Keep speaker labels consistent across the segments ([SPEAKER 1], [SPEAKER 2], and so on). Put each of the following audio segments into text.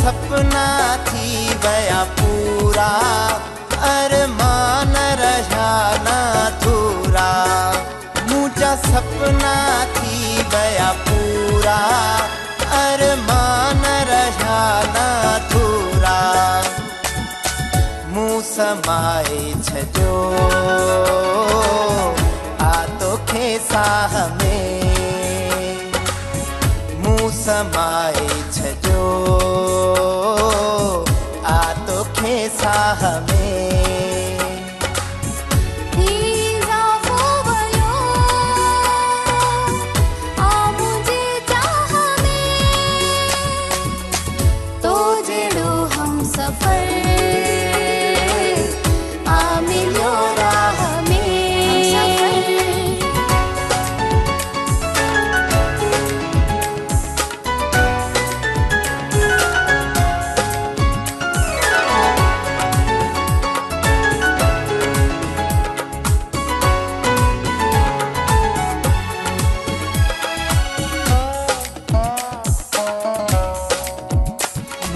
[SPEAKER 1] सपना थी गया पूरा, अरमान रहा ना थोरा। मुझा सपना थी गया पूरा, अरमान रहा ना थोरा। मुँह समाए छजो आ तो खेसाह में, मुँह समाए छजो आ तो खेसाह में।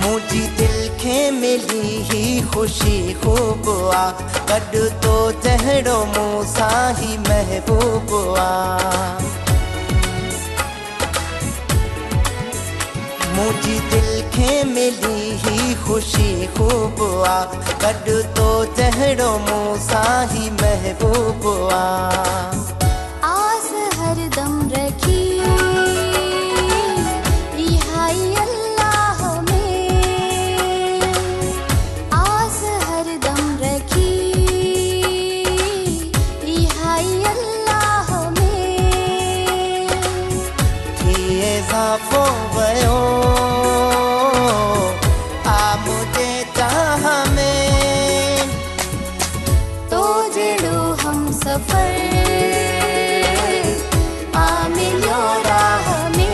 [SPEAKER 1] मुझी दिल खे मिली ही खुशी खूब आ, गॾु तो जहिड़ो मूंसां ही महबूब आ। मुझी दिल खे मिली ही खुशी खूब आ, गॾु तो जहिड़ो मूंसां ही महबूब आ।
[SPEAKER 2] आस हरदम रखी
[SPEAKER 1] ज़ाफ़ो वयो आ मुझे चाह में,
[SPEAKER 2] तो जड़ो हम सफर आ मिलो राह में।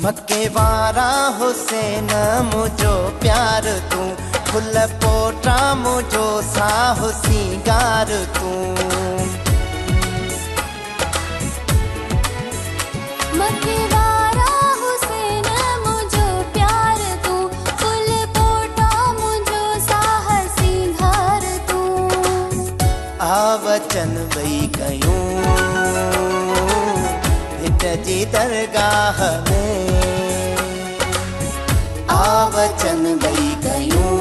[SPEAKER 1] मक्के वारा हुसैन मुझो प्यार तू, फुल पोटा मुझो साहो सिंगार तू।
[SPEAKER 2] मक्के वारा हुसैन मुझो प्यार तू, फुल पोटा मुझो साह सिंगार तू।
[SPEAKER 1] आ वचन वही कयूं हिट जी दरगाह में, आ वचन वही कयूं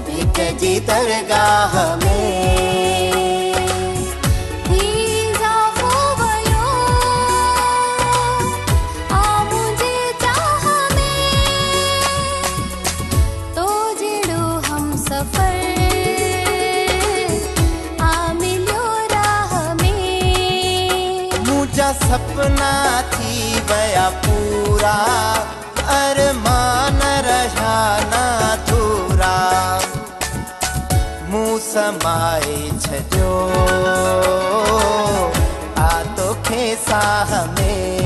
[SPEAKER 1] हिट जी दरगाह में। सपना थी गया पूरा, अरमान रहा ना थोरा। मुँह समाए छजो आ तो खेसाह में।